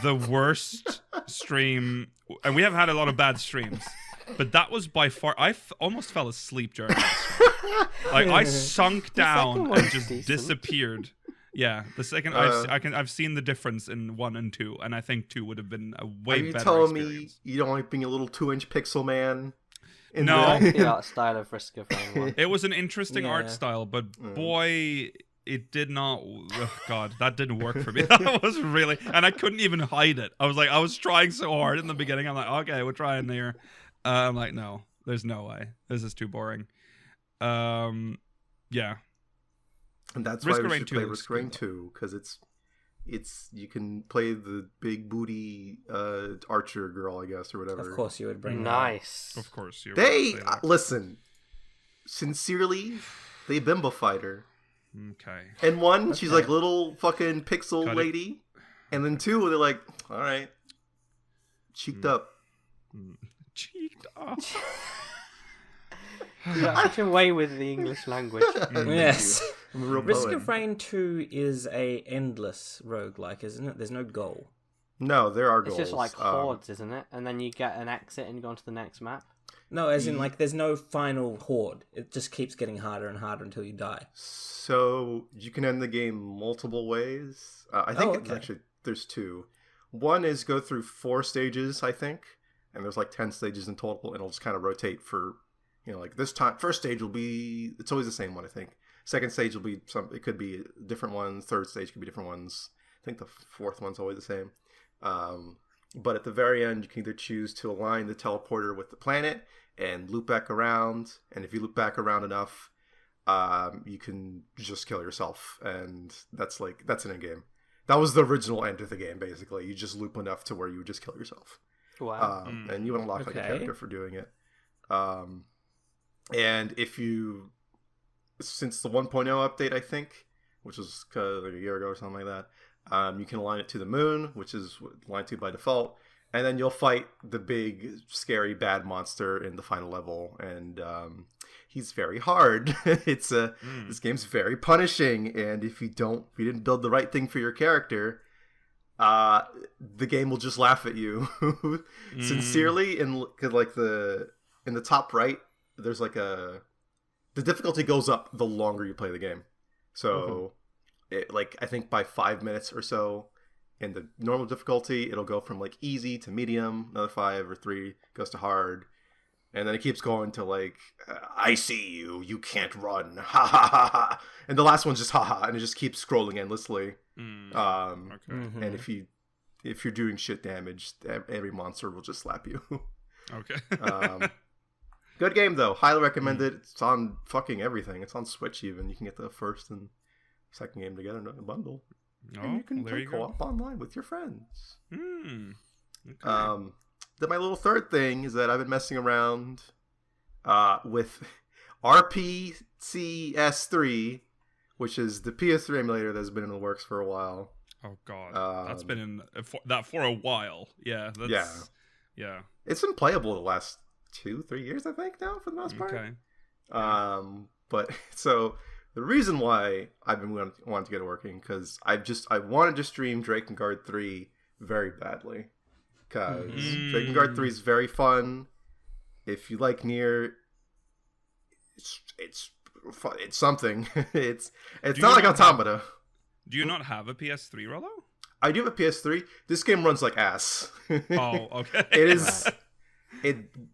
the worst stream, and we have had a lot of bad streams, but that was by far. I almost fell asleep during that stream. Like I sunk down and just disappeared. Yeah, the second I've seen the difference in 1 and 2, and I think 2 would have been a way better experience. Are you telling me you don't like being a little 2-inch pixel man? No, I like the art style of Risk of Rain 1. It was an interesting art style, but boy, it did not. Oh God, that didn't work for me. That was really, and I couldn't even hide it. I was trying so hard in the beginning. I'm like, okay, we're trying here. I'm like, no, there's no way. This is too boring. Yeah. And that's Risk why we of Rain should 2 play looks Risk of Rain good, 2, because it's you can play the big booty archer girl, I guess, or whatever. Of course, you would bring Nice. Of course, you They would say that. listen. Sincerely, they bimbofied her. Okay. And one, she's Okay. like little fucking pixel Cut it. lady, and then two, they're like, all right, cheeked up. Cheeked up. You got such a way with the English language. Yes. I'm a real Risk poet. of Rain 2 is a endless roguelike, isn't it? There's no goal. No, there are It's goals. just like hordes, isn't it? And then you get an exit and you go on to the next map. No, as in, like, there's no final horde. It just keeps getting harder and harder until you die. So you can end the game multiple ways. I think it's okay. actually there's two. One is go through 4 stages, I think, and there's like 10 stages in total, and it'll just kind of rotate for, like this time. First stage will be, it's always the same one, I think. Second stage will be it could be different ones. Third stage could be different ones. I think the fourth one's always the same. But at the very end, you can either choose to align the teleporter with the planet and loop back around. And if you loop back around enough, you can just kill yourself. And that's an end game. That was the original end of the game, basically. You just loop enough to where you would just kill yourself. Wow. And you unlock like a Okay. character for doing it. And if you, since the 1.0 update, I think, which was like a year ago or something like that, you can align it to the moon, which is aligned to by default, and then you'll fight the big, scary, bad monster in the final level, and he's very hard. This game's very punishing, and if you didn't build the right thing for your character, the game will just laugh at you. Sincerely, cause like in the top right, there's like the difficulty goes up the longer you play the game. So, I think by 5 minutes or so, in the normal difficulty, it'll go from like easy to medium, another 5 or 3 goes to hard, and then it keeps going to like, I see you, you can't run, ha ha ha ha, and the last one's just ha ha, and it just keeps scrolling endlessly. Okay. And if you're doing shit damage, every monster will just slap you. Okay. Good game though, highly recommend it. It's on fucking everything. It's on Switch even. You can get the first and second game together in a bundle. And you can there play you go. co-op online with your friends. Okay. Then my little third thing is that I've been messing around with RPCS3, which is the PS3 emulator that's been in the works for a while. Oh god, that's been in for a while. Yeah. Yeah. It's been playable the last 2-3 years, I think, now, for the most part. Okay. But so the reason why I've been wanting to get it working, because I wanted to stream Drakengard 3 very badly, because Drakengard 3 is very fun. If you like Nier, it's fun. It's something. It's not like Automata. Do you not have a PS3, Rollo? I do have a PS3. This game runs like ass. Oh, okay. It is.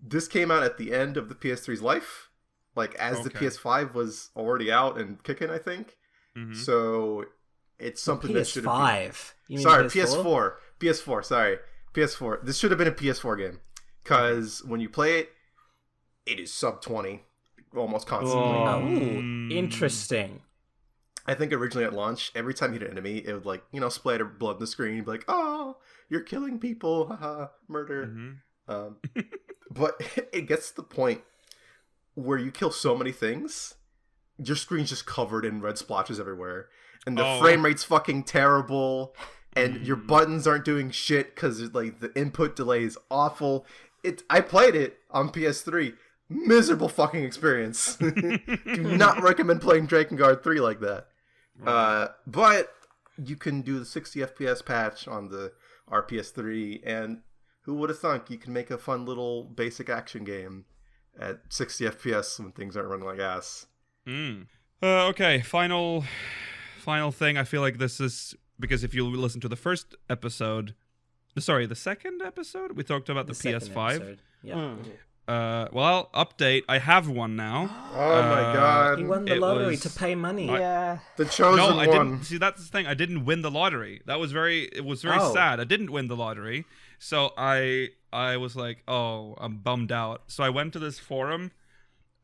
This came out at the end of the PS3's life, like as the Okay. PS5 was already out and kicking, I think. So it's something that should have PS5. You mean Sorry, PS4? PS4. Sorry, PS4. This should have been a PS4 game, because when you play it, it is sub 20 almost constantly. Oh, interesting. I think originally at launch, every time you hit an enemy, it would like, splatter blood on the screen, be like, "Oh, you're killing people, haha, murder." But it gets to the point where you kill so many things, your screen's just covered in red splotches everywhere, and the frame rate's fucking terrible, and your buttons aren't doing shit because like the input delay is awful. I played it on PS3. Miserable fucking experience. Do not recommend playing Drakengard 3 like that. But you can do the 60 FPS patch on the RPS3, and who would have thunk you can make a fun little basic action game at 60 FPS when things aren't running like ass. Okay, final thing. I feel like this is because if you listen to the first episode, the second episode, we talked about the second PS5. episode. Yeah. Well, update. I have one now. Oh my god. He won the It lottery was- to pay money. Yeah. The chosen No, I one. didn't. See, that's the thing. I didn't win the lottery. It was very Oh. sad. I didn't win the lottery. So I was like, oh, I'm bummed out. So I went to this forum.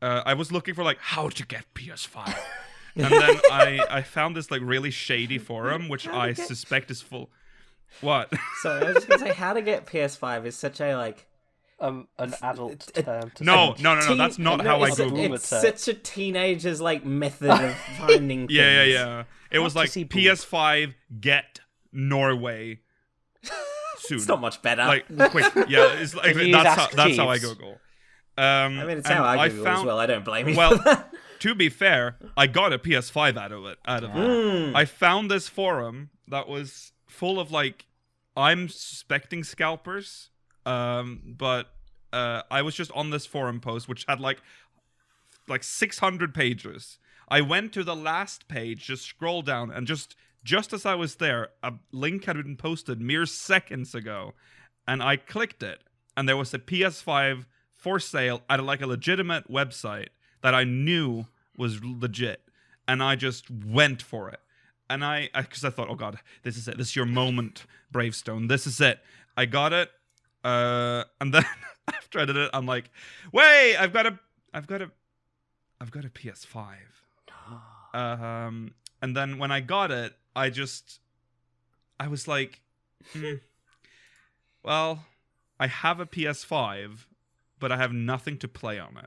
I was looking for like how to get PS5. And then I found this like really shady forum, which I suspect is full. What? Sorry, I was just gonna say, how to get PS5 is such a like an adult term. No, that's not how I Googled. It's such a teenager's like method of finding things. Yeah. It was like PS5 get Norway soon. It's not much better. Like quick, yeah. It's like that's how I Google. I mean, it's how I Google as well. I don't blame you. Well, for that. to be fair, I got a PS5 out of it. I found this forum that was full of like, I'm suspecting scalpers, but I was just on this forum post which had like 600 pages. I went to the last page, just scroll down, and just as I was there, a link had been posted mere seconds ago, and I clicked it, and there was a PS5 for sale at like a legitimate website that I knew was legit, and I just went for it. And because I thought, oh god, this is it. This is your moment, Bravestone. This is it. I got it. And then after I did it, I'm like, wait, I've got a PS5. And then when I got it, I was like, well, I have a PS5, but I have nothing to play on it.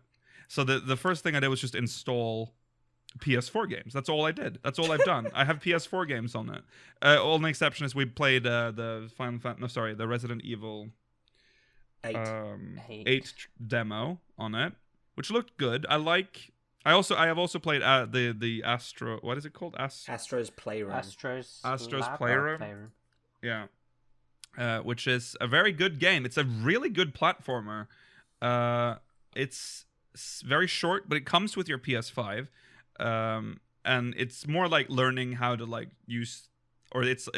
So the first thing I did was just install PS4 games. That's all I did. That's all I've done. I have PS4 games on it. Only exception is we played the the Resident Evil 8 demo on it, which looked good. I have also played the Astro. What is it called? Astro's Playroom. Astro's Playroom. Yeah, which is a very good game. It's a really good platformer. It's very short, but it comes with your PS5. And it's more like learning how to like use, or it's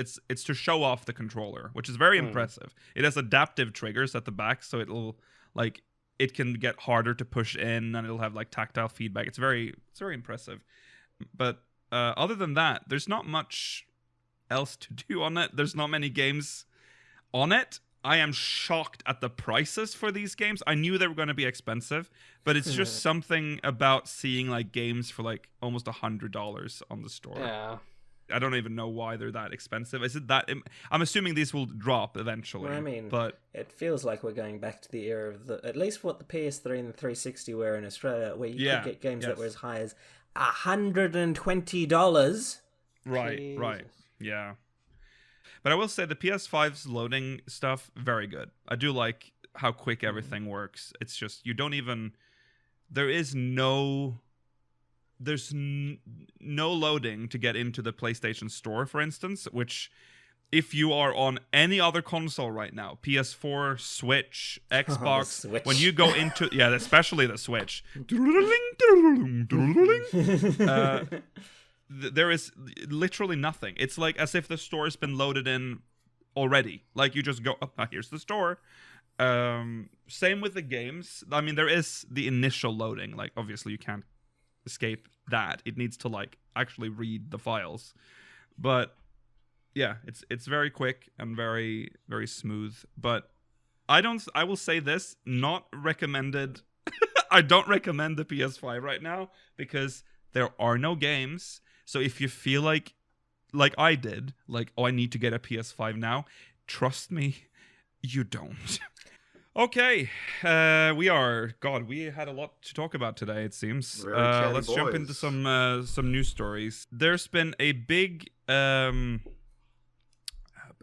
to show off the controller, which is very impressive. It has adaptive triggers at the back, so it'll like it can get harder to push in, and it'll have like tactile feedback. It's very impressive. But other than that, there's not much else to do on it. There's not many games on it. I am shocked at the prices for these games. I knew they were going to be expensive, but it's just something about seeing like games for like almost $100 on the store. Yeah. I don't even know why they're that expensive. Is it that? I'm assuming these will drop eventually. Well, I mean, but it feels like we're going back to the era of at least what the PS3 and the 360 were in Australia, where you could get games that were as high as $120. Right. Yeah. But I will say the PS5's loading stuff, very good. I do like how quick everything works. It's just, there's no loading to get into the PlayStation Store, for instance, which if you are on any other console right now, PS4, Switch, Xbox, Switch. when you go into, especially the Switch, there is literally nothing. It's like as if the store's been loaded in already. Like you just go, here's the store. Same with the games. I mean, there is the initial loading. Like obviously you can't escape that. It needs to like actually read the files. But yeah, it's very quick and very, very smooth. But I will say this, not recommended. I don't recommend the PS5 right now because there are no games. So if you feel like I did, like, I need to get a PS5 now, trust me, you don't. Okay, we had a lot to talk about today, it seems. Let's jump into some news stories. There's been a big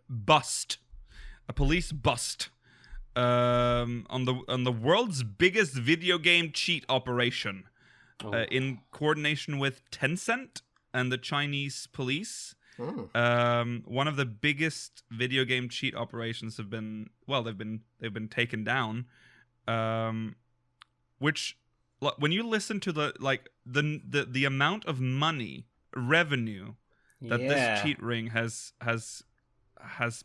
bust, a police bust, on the world's biggest video game cheat operation, in coordination with Tencent and the Chinese police. One of the biggest video game cheat operations they've been taken down. Which, when you listen to the amount of revenue that this cheat ring has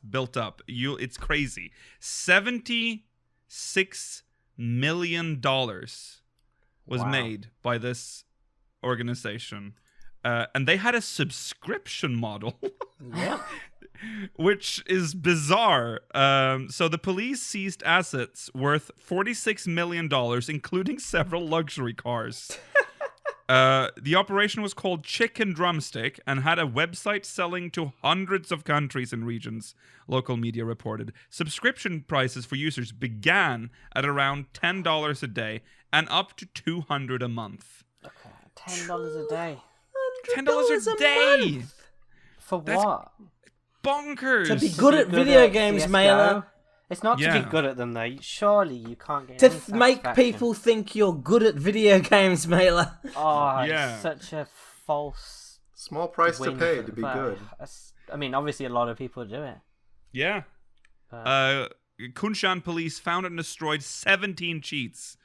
built up, it's crazy. $76 million was made by this organization. And they had a subscription model, which is bizarre. So the police seized assets worth $46 million, including several luxury cars. The operation was called Chicken Drumstick and had a website selling to hundreds of countries and regions, local media reported. Subscription prices for users began at around $10 a day and up to $200 a month. Okay, $10 a day. $10 a day! For That's what? Bonkers! To be good at video games, CS:GO? Mailer. It's not to Yeah. be good at them, though. Surely you can't get To any make satisfaction. people think you're good at video games, Mailer. Oh, Yeah. it's such a false Small price to win pay for- to be but good. I mean, obviously a lot of people do it. Yeah. Kunshan police found and destroyed 17 cheats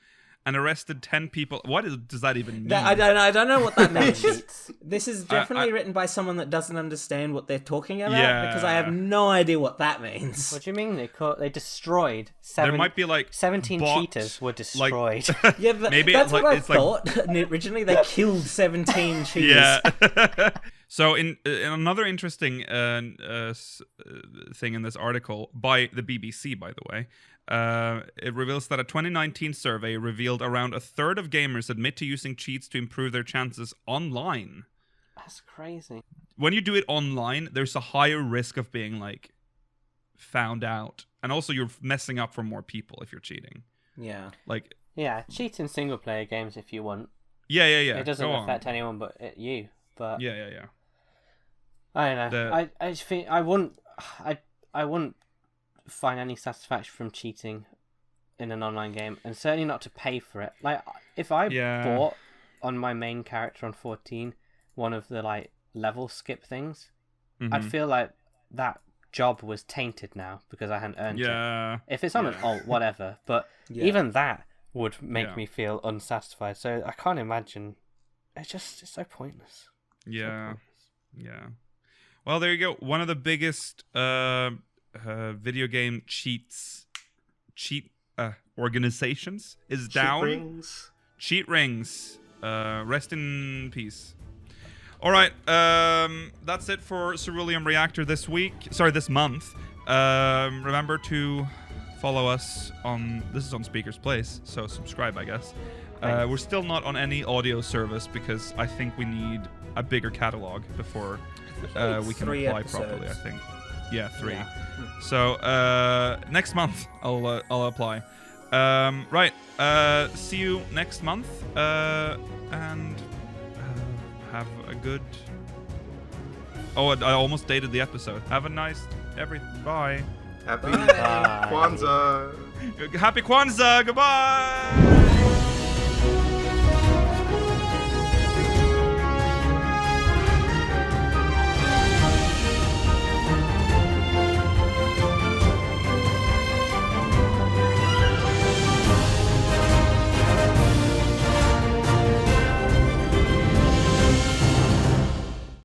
and arrested 10 people. Does that even mean? I don't know what that means. Cheats. This is definitely written by someone that doesn't understand what they're talking about, Yeah. because I have no idea what that means. What do you mean they destroyed There might be like 17 bot- cheaters were like- destroyed. Yeah, Maybe that's it's what I it's like- thought. Originally, they killed 17 cheaters. Yeah. So in another interesting thing in this article by the BBC, by the way, it reveals that a 2019 survey revealed around a third of gamers admit to using cheats to improve their chances online. That's crazy. When you do it online, there's a higher risk of being like found out, and also you're messing up for more people if you're cheating. Yeah. Like, Yeah, cheat in single player games if you want. yeah. It doesn't Go on. affect anyone but you. But Yeah. I don't know. I just think I wouldn't find any satisfaction from cheating in an online game, and certainly not to pay for it. Like if I bought on my main character on 14 one of the like level skip things, I'd feel like that job was tainted now because I hadn't earned it. If it's on an alt, whatever, but even that would make me feel unsatisfied. So I can't imagine. It's so pointless. Yeah. Well, there you go. One of the biggest video game cheat organizations is down. Cheat rings. Rest in peace. All right. That's it for Ceruleum Reactor this month. Remember to follow us on. This is on Speaker's Place, so subscribe, I guess. We're still not on any audio service because I think we need a bigger catalog before we can apply properly. I think. Yeah, 3. Yeah. So next month I'll apply. Right. See you next month. And have a good. Oh, I almost dated the episode. Have a nice Bye. Happy Kwanzaa. Happy Kwanzaa. Goodbye.